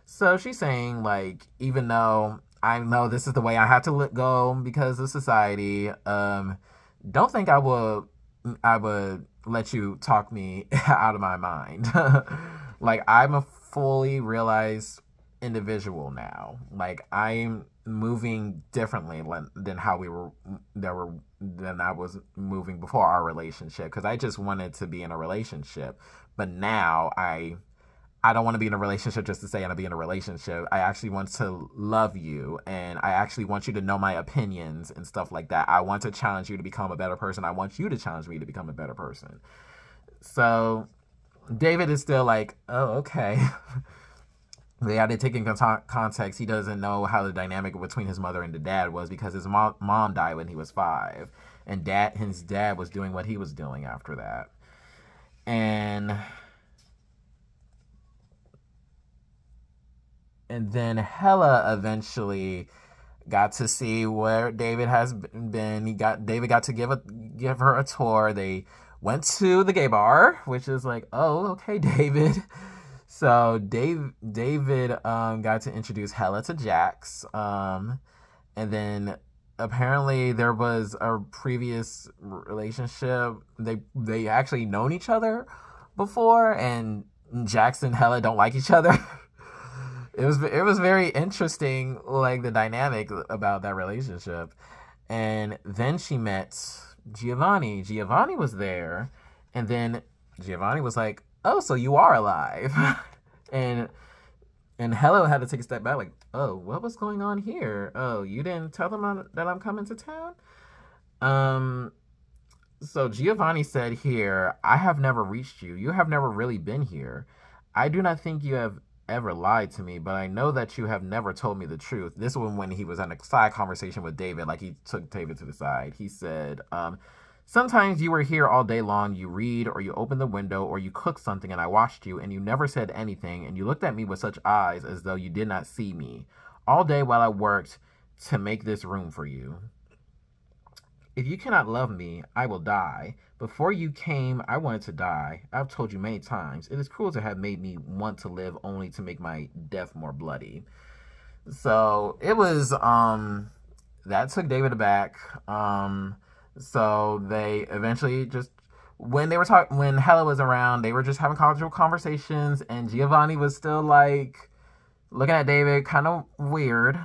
So she's saying, like, even though I know this is the way I have to let go because of society, don't think I would let you talk me out of my mind. Like I'm a fully realized individual now. Like I'm moving differently than I was moving before our relationship, because I just wanted to be in a relationship, but now I don't want to be in a relationship just to say I'm going to be in a relationship. I actually want to love you, and I actually want you to know my opinions and stuff like that. I want to challenge you to become a better person. I want you to challenge me to become a better person. So David is still like, oh, okay. they had to take in context. He doesn't know how the dynamic between his mother and the dad was because his mom died when he was 5, and his dad was doing what he was doing after that. And then Hella eventually got to see where David has been. David got to give her a tour. They went to the gay bar, which is like, oh, okay, David. So David got to introduce Hella to Jax, and then apparently there was a previous relationship. They actually known each other before, and Jax and Hella don't like each other. It was very interesting, like the dynamic about that relationship. And then she met Giovanni. Giovanni was there, and then Giovanni was like, oh, so you are alive. and Hello had to take a step back, like, oh, what was going on here? Oh, you didn't tell them that I'm coming to town? So Giovanni said here, I have never reached you. You have never really been here. I do not think you have ever lied to me, but I know that you have never told me the truth. This was when he was in a side conversation with David, like he took David to the side. He said, sometimes you were here all day long, you read, or you open the window, or you cook something, and I watched you, and you never said anything, and you looked at me with such eyes as though you did not see me, all day while I worked to make this room for you. If you cannot love me, I will die. Before you came, I wanted to die. I've told you many times, it is cruel to have made me want to live only to make my death more bloody. So, it was, that took David aback. So they eventually just, when Hella was around, they were just having casual conversations, and Giovanni was still like looking at David kind of weird,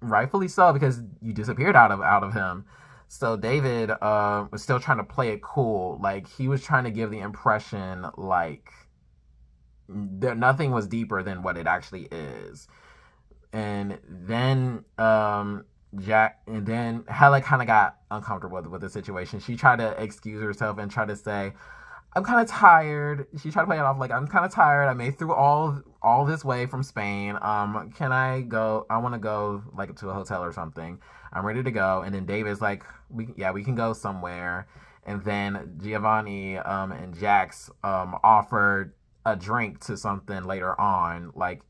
rightfully so, because you disappeared out of him. So David was still trying to play it cool, like he was trying to give the impression like nothing was deeper than what it actually is. And then Hella kind of got uncomfortable with the situation. She tried to excuse herself and try to say, I'm kind of tired. She tried to play it off like, I'm kind of tired. I made through all this way from Spain. Can I go? I want to go like to a hotel or something. I'm ready to go. And then David's like, we can go somewhere. And then Giovanni and Jax offered a drink to something later on, like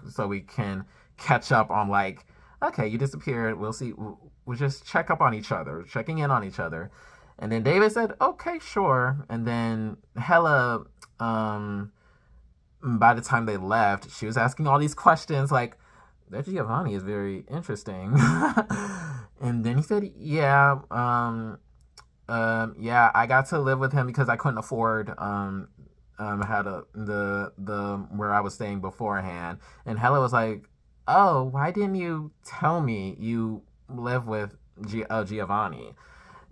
so we can catch up on like, okay, you disappeared. We'll see. We'll just check up on each other, checking in on each other. And then David said, okay, sure. And then Hella, by the time they left, she was asking all these questions like, that Giovanni is very interesting. And then he said, yeah, I got to live with him because I couldn't afford the where I was staying beforehand. And Hella was like, oh, why didn't you tell me you live with Giovanni?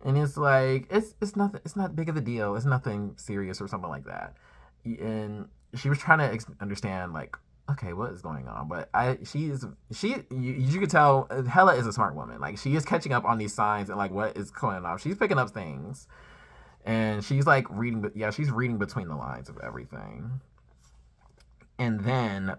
And it's like, it's not big of a deal. It's nothing serious or something like that. And she was trying to understand, like, okay, what is going on? But you could tell Hella is a smart woman. Like, she is catching up on these signs and like what is going on. She's picking up things, and she's like reading. Yeah, she's reading between the lines of everything. And then,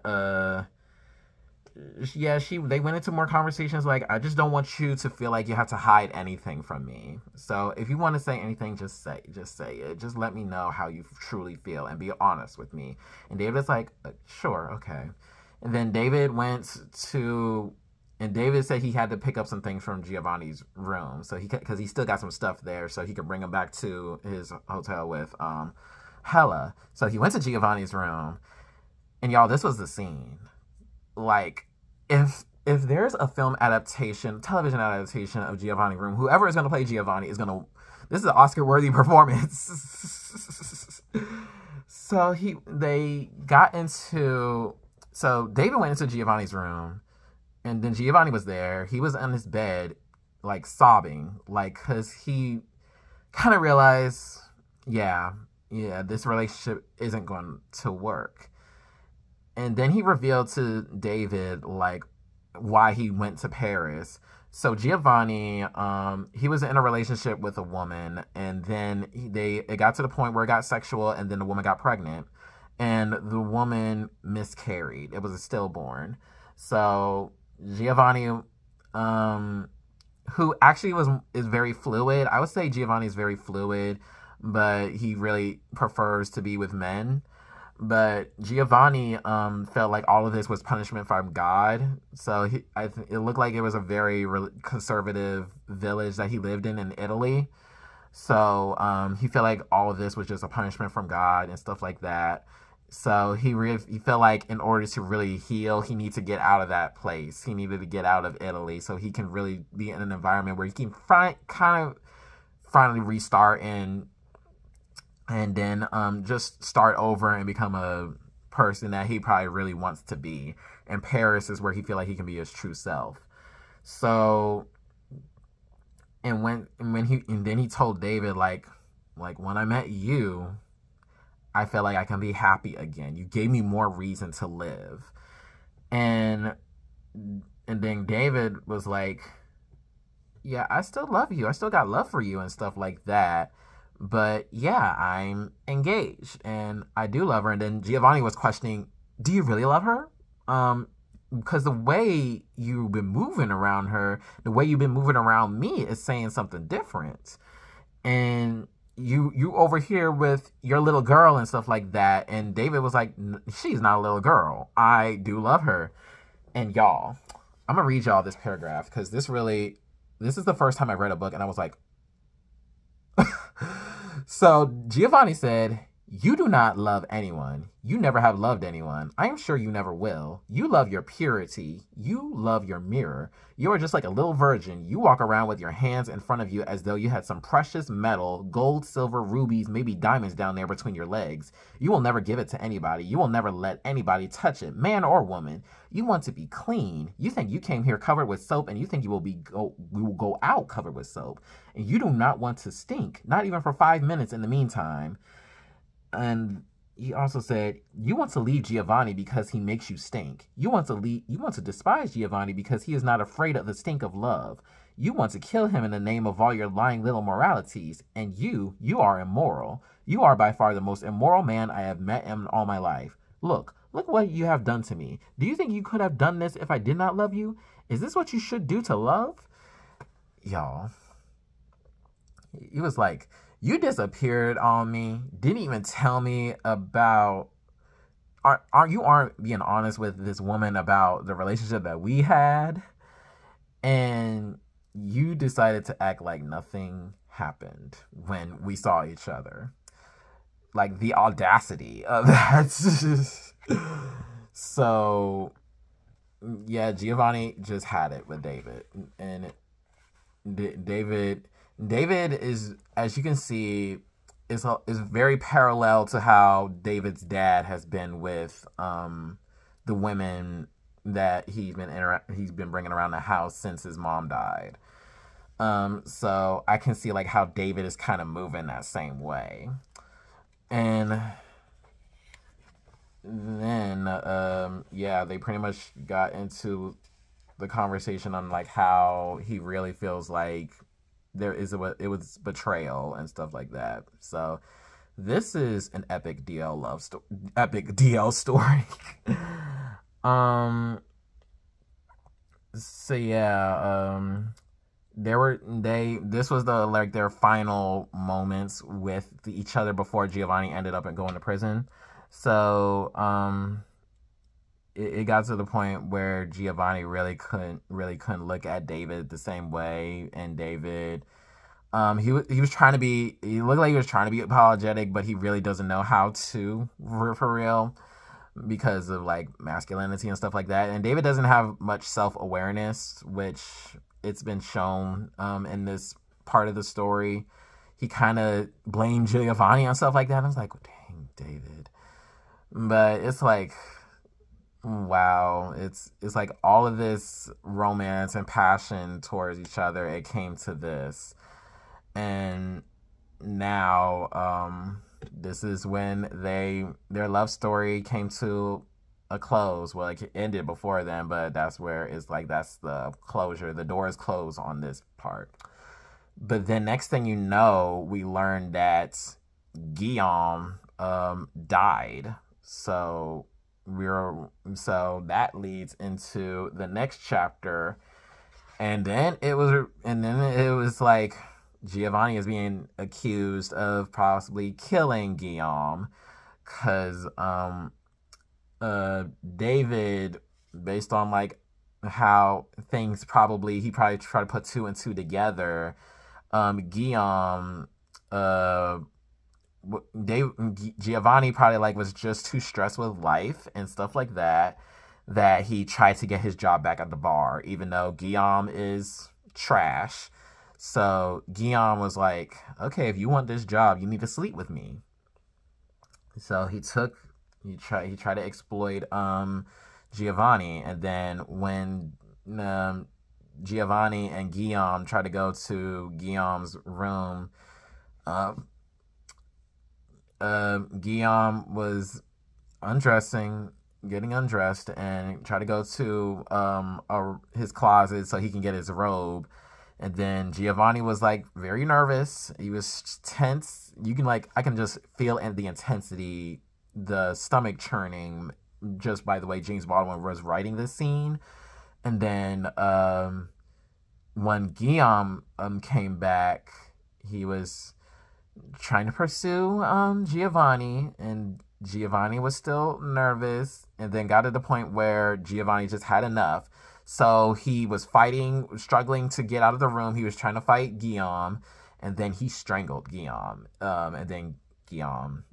they went into more conversations like, I just don't want you to feel like you have to hide anything from me. So if you want to say anything, just say it. Just let me know how you truly feel and be honest with me. And David's like, sure, okay. And then David said he had to pick up some things from Giovanni's room, so because he still got some stuff there, so he could bring them back to his hotel with Hella. So he went to Giovanni's room, and y'all, this was the scene. Like, if there's a television adaptation of Giovanni Room, whoever is going to play Giovanni this is an Oscar-worthy performance. So David went into Giovanni's room, and then Giovanni was there. He was on his bed, like, sobbing, like, because he kind of realized, this relationship isn't going to work. And then he revealed to David, like, why he went to Paris. So Giovanni, he was in a relationship with a woman, and then it got to the point where it got sexual, and then the woman got pregnant. and the woman miscarried. It was a stillborn. So Giovanni, who actually is very fluid. I would say Giovanni is very fluid, but he really prefers to be with men. But Giovanni felt like all of this was punishment from God. So it looked like it was a very conservative village that he lived in Italy. So he felt like all of this was just a punishment from God and stuff like that. So he felt like in order to really heal, he needed to get out of that place. He needed to get out of Italy so he can really be in an environment where he can kind of finally restart and then just start over and become a person that he probably really wants to be. And Paris is where he feel like he can be his true self. So, and then he told David like when I met you, I felt like I can be happy again. You gave me more reason to live. And then David was like, yeah, I still love you. I still got love for you and stuff like that. But yeah, I'm engaged and I do love her. And then Giovanni was questioning, do you really love her? Because the way you've been moving around her, the way you've been moving around me is saying something different. And you over here with your little girl and stuff like that. And David was like, she's not a little girl. I do love her. And y'all, I'm going to read y'all this paragraph because this is the first time I read a book and I was like, so Giovanni said, you do not love anyone. You never have loved anyone. I am sure you never will. You love your purity. You love your mirror. You are just like a little virgin. You walk around with your hands in front of you as though you had some precious metal, gold, silver, rubies, maybe diamonds down there between your legs. You will never give it to anybody. You will never let anybody touch it, man or woman. You want to be clean. You think you came here covered with soap and you think you will go out covered with soap. And you do not want to stink, not even for 5 minutes in the meantime. And he also said, you want to leave Giovanni because he makes you stink. You want to despise Giovanni because he is not afraid of the stink of love. You want to kill him in the name of all your lying little moralities. And you are immoral. You are by far the most immoral man I have met in all my life. Look what you have done to me. Do you think you could have done this if I did not love you? Is this what you should do to love? Y'all. He was like, you disappeared on me. Didn't even tell me about. Aren't being honest with this woman about the relationship that we had, and you decided to act like nothing happened when we saw each other. Like the audacity of that. So yeah, Giovanni just had it with David, and David is, as you can see, is very parallel to how David's dad has been with the women that he's been bringing around the house since his mom died. So I can see like how David is kind of moving that same way. And then yeah, they pretty much got into the conversation on like how he really feels like it was betrayal and stuff like that. So this is an epic DL story. So yeah, this was their final moments with each other before Giovanni ended up going to prison. So it got to the point where Giovanni really couldn't look at David the same way, and David, he was trying to be, he looked like he was trying to be apologetic, but he really doesn't know how to for real because of like masculinity and stuff like that. And David doesn't have much self-awareness, which it's been shown in this part of the story. He kind of blamed Giovanni on stuff like that. I was like, dang, David. But it's like, wow, it's like all of this romance and passion towards each other, it came to this. And now this is when their love story came to a close. Well, like it ended before then, but that's where it's like that's the closure. The door is closed on this part. But then next thing you know, we learned that Guillaume died So so that leads into the next chapter, and then it was like Giovanni is being accused of possibly killing Guillaume, because David, based on like how things he probably tried to put two and two together. Guillaume, uh, Giovanni probably like was just too stressed with life and stuff like that, that he tried to get his job back at the bar, even though Guillaume is trash. So Guillaume was like, okay, if you want this job, you need to sleep with me. So he tried to exploit Giovanni, and then when Giovanni and Guillaume tried to go to Guillaume's room, Guillaume was getting undressed, and tried to go to his closet so he can get his robe. And then Giovanni was like very nervous. He was tense. I can just feel the intensity, the stomach churning, just by the way James Baldwin was writing this scene. And then when Guillaume came back, he was trying to pursue Giovanni, and Giovanni was still nervous, and then got to the point where Giovanni just had enough. So he was struggling to get out of the room. He was trying to fight Guillaume, and then he strangled Guillaume. And then Guillaume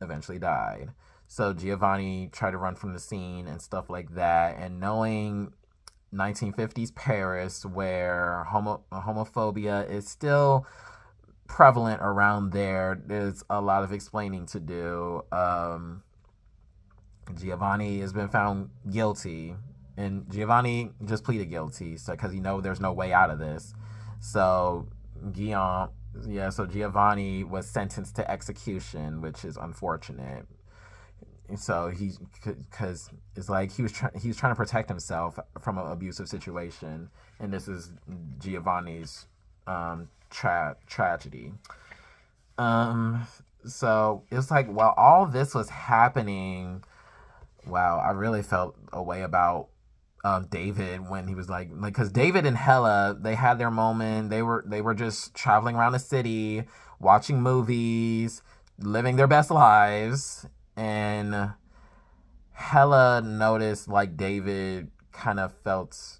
eventually died. So Giovanni tried to run from the scene and stuff like that. And knowing 1950s Paris, where homophobia is still prevalent around there's a lot of explaining to do. Giovanni has been found guilty. And Giovanni just pleaded guilty, because there's no way out of this. So Giovanni was sentenced to execution, which is unfortunate. So because it's like he was trying to protect himself from an abusive situation, and this is Giovanni's tragedy. So it's like while all this was happening, wow, I really felt a way about David when he was like, because David and Hella, they had their moment. They were just traveling around the city, watching movies, living their best lives, and Hella noticed like David kind of felt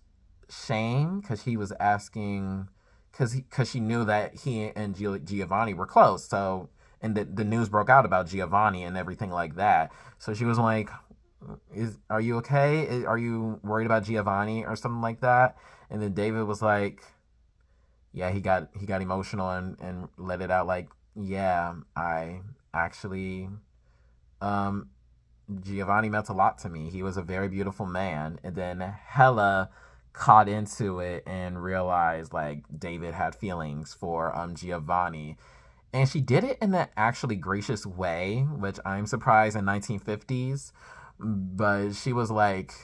shame because he was asking, because she knew that he and Giovanni were close. So, and the news broke out about Giovanni and everything like that. So she was like, are you okay? Are you worried about Giovanni or something like that? And then David was like, yeah, he got emotional and let it out like, yeah, I actually, Giovanni meant a lot to me. He was a very beautiful man. And then Hella caught into it and realized like David had feelings for Giovanni. And she did it in an actually gracious way, which I'm surprised in 1950s. But she was like,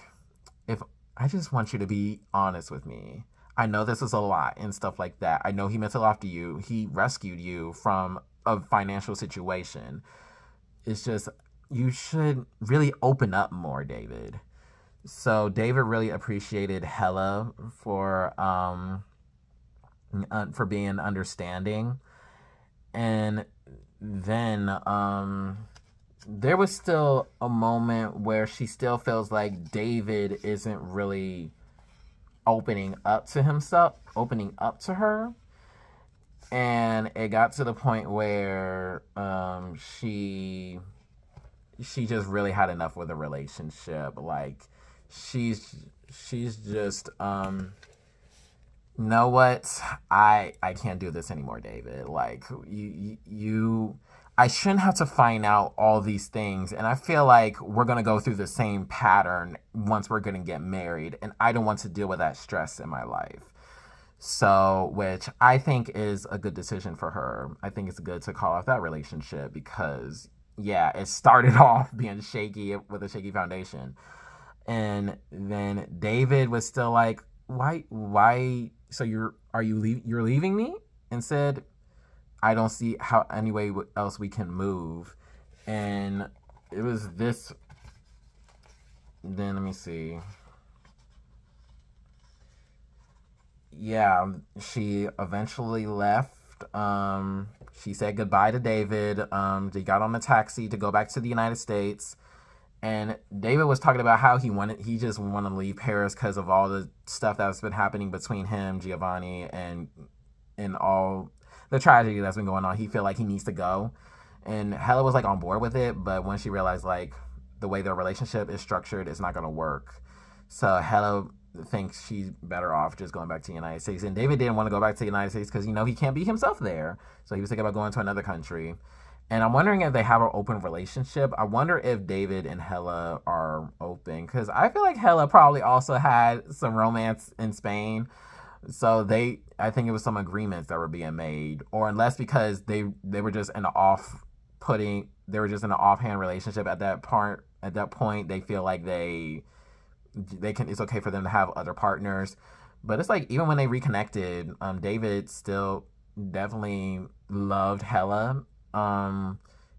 if I just want you to be honest with me. I know this is a lot and stuff like that. I know he meant a lot to you. He rescued you from a financial situation. It's just, you should really open up more, David. So David really appreciated Hella for being understanding. And then there was still a moment where she still feels like David isn't really opening up to her. And it got to the point where she just really had enough with the relationship. Like, she's just, know what? I can't do this anymore, David. Like, I shouldn't have to find out all these things. And I feel like we're going to go through the same pattern once we're going to get married. And I don't want to deal with that stress in my life. So, which I think is a good decision for her. I think it's good to call off that relationship because, yeah, it started off being shaky with a shaky foundation. And then David was still like, why, so you're leaving me? And said, I don't see how any way else we can move. And it was this. Then let me see. Yeah, she eventually left. She said goodbye to David. They got on a taxi to go back to the United States. And David was talking about how he just wanted to leave Paris because of all the stuff that's been happening between him, Giovanni, and all the tragedy that's been going on. He feel like he needs to go. And Hella was like on board with it, but when she realized like the way their relationship is structured, it's not gonna work. So Hella thinks she's better off just going back to the United States. And David didn't want to go back to the United States because, he can't be himself there. So he was thinking about going to another country. And I'm wondering if they have an open relationship. I wonder if David and Hella are open, because I feel like Hella probably also had some romance in Spain. So I think it was some agreements that were being made, or unless because they were just in an offhand relationship at that part. At that point, they feel like it's okay for them to have other partners. But it's like, even when they reconnected, David still definitely loved Hella.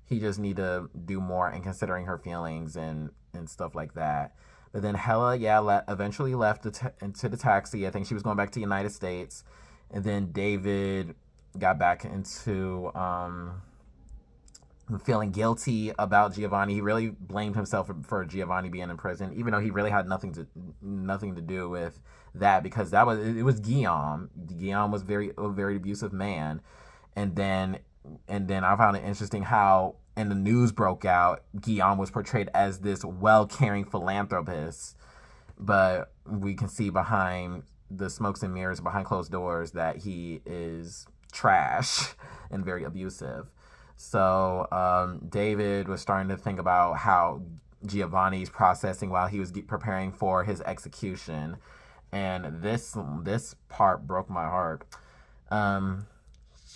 He just need to do more in considering her feelings and stuff like that. But then Hella, eventually left into the taxi. I think she was going back to the United States. And then David got back into feeling guilty about Giovanni. He really blamed himself for Giovanni being in prison, even though he really had nothing to do with that, because it was Guillaume. Guillaume was a very abusive man. And then I found it interesting how, and the news broke out, Guillaume was portrayed as this well-caring philanthropist, but we can see behind the smokes and mirrors, behind closed doors, that he is trash and very abusive. So David was starting to think about how Giovanni's processing while he was preparing for his execution, and this part broke my heart.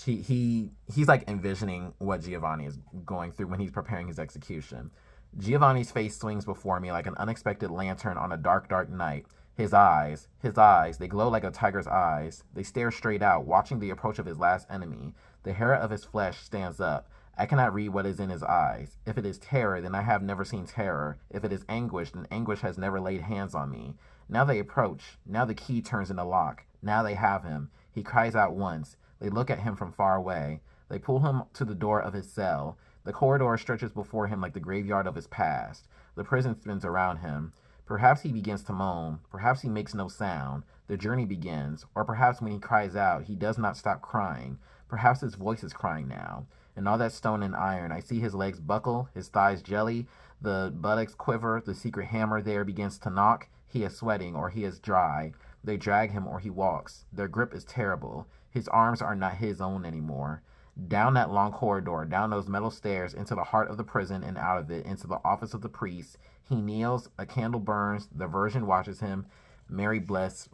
He's like envisioning what Giovanni is going through when he's preparing his execution. Giovanni's face swings before me like an unexpected lantern on a dark, dark night. His eyes, they glow like a tiger's eyes. They stare straight out, watching the approach of his last enemy. The hair of his flesh stands up. I cannot read what is in his eyes. If it is terror, then I have never seen terror. If it is anguish, then anguish has never laid hands on me. Now they approach. Now the key turns in the lock. Now they have him. He cries out once. They look at him from far away. They pull him to the door of his cell. The corridor stretches before him like the graveyard of his past. The prison spins around him. Perhaps he begins to moan. Perhaps he makes no sound. The journey begins. Or perhaps when he cries out, he does not stop crying. Perhaps his voice is crying now. And all that stone and iron, I see his legs buckle, his thighs jelly, the buttocks quiver, the secret hammer there begins to knock. He is sweating, or he is dry. They drag him, or he walks. Their grip is terrible. His arms are not his own anymore. Down that long corridor, down those metal stairs, into the heart of the prison and out of it, into the office of the priest. He kneels, a candle burns, the Virgin watches him. Mary, blessed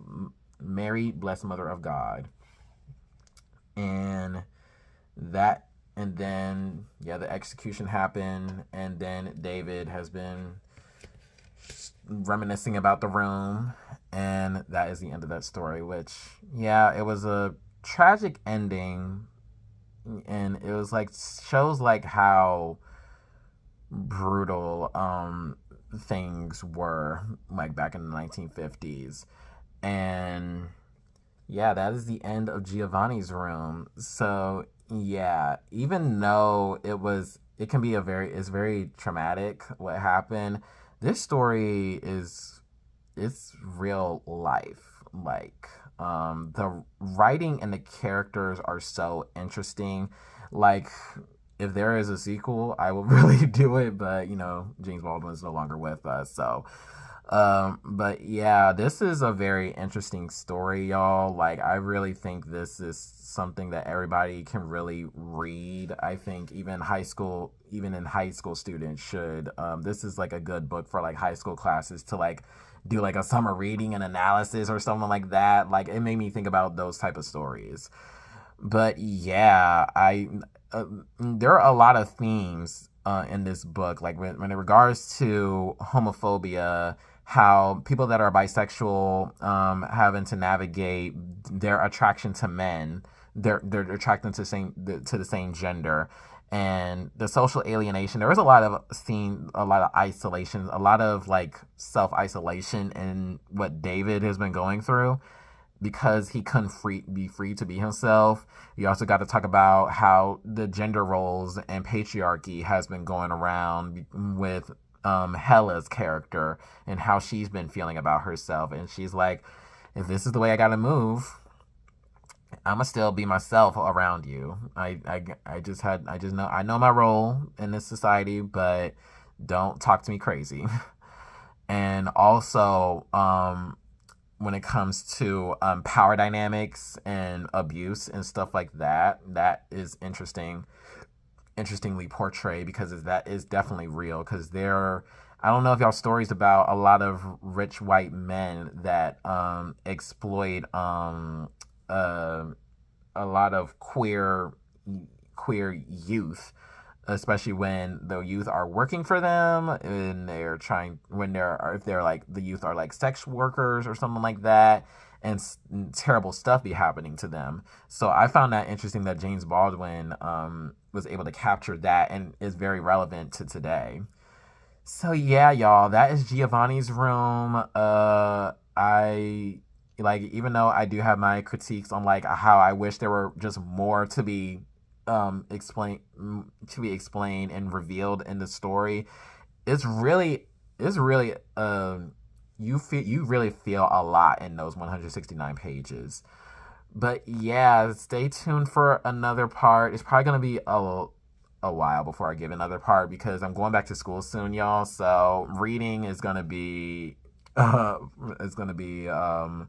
Mother of God. And then, the execution happened, and then David has been reminiscing about the room, and that is the end of that story, which, it was a tragic ending, and it was like, shows like how brutal things were like back in the 1950s. And that is the end of Giovanni's room. So even though it's very traumatic what happened, this story it's real life. Like, the writing and the characters are so interesting. Like, if there is a sequel, I will really do it, but James Baldwin is no longer with us, so but this is a very interesting story, y'all. Like, I really think this is something that everybody can really read. I think even in high school students should. This is like a good book for like high school classes to like do like a summer reading and analysis or something like that. Like, it made me think about those type of stories. But there are a lot of themes in this book, like when in regards to homophobia, how people that are bisexual having to navigate their attraction to men, their attraction to the same gender, and the social alienation. There was a lot of isolation, a lot of like self-isolation in what David has been going through because he couldn't be free to be himself. You also got to talk about how the gender roles and patriarchy has been going around with Hella's character and how she's been feeling about herself. And she's like, if this is the way I gotta move, I'ma still be myself around you. I know my role in this society, but don't talk to me crazy. And also, when it comes to power dynamics and abuse and stuff like that, that is interestingly portrayed because that is definitely real. Because I don't know if y'all stories about a lot of rich white men that exploit a lot of queer youth, especially when the youth are working for them and if they're like the youth are like sex workers or something like that, and terrible stuff be happening to them. So I found that interesting that James Baldwin was able to capture that and is very relevant to today. So yeah, y'all, that is Giovanni's room. Even though I do have my critiques on like how I wish there were just more to be explained and revealed in the story, you really feel a lot in those 169 pages. But yeah, stay tuned for another part. It's probably gonna be a while before I give another part because I'm going back to school soon, y'all. So reading is gonna be it's gonna be a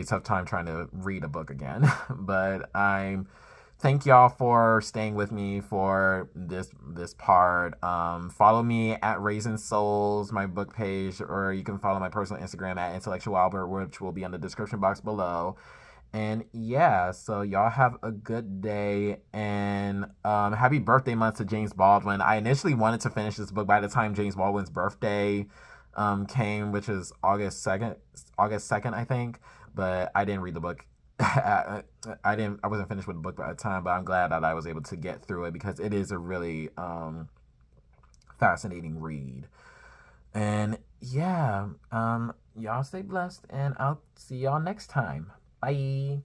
tough time trying to read a book again. But thank y'all for staying with me for this part. Follow me at Raisin Souls, my book page, or you can follow my personal Instagram at Intellectual Albert, which will be in the description box below. And yeah, so y'all have a good day, and happy birthday month to James Baldwin. I initially wanted to finish this book by the time James Baldwin's birthday came, which is August 2nd, I think, but I didn't read the book. I wasn't finished with the book by the time, but I'm glad that I was able to get through it because it is a really fascinating read. And yeah, y'all stay blessed, and I'll see y'all next time. Bye.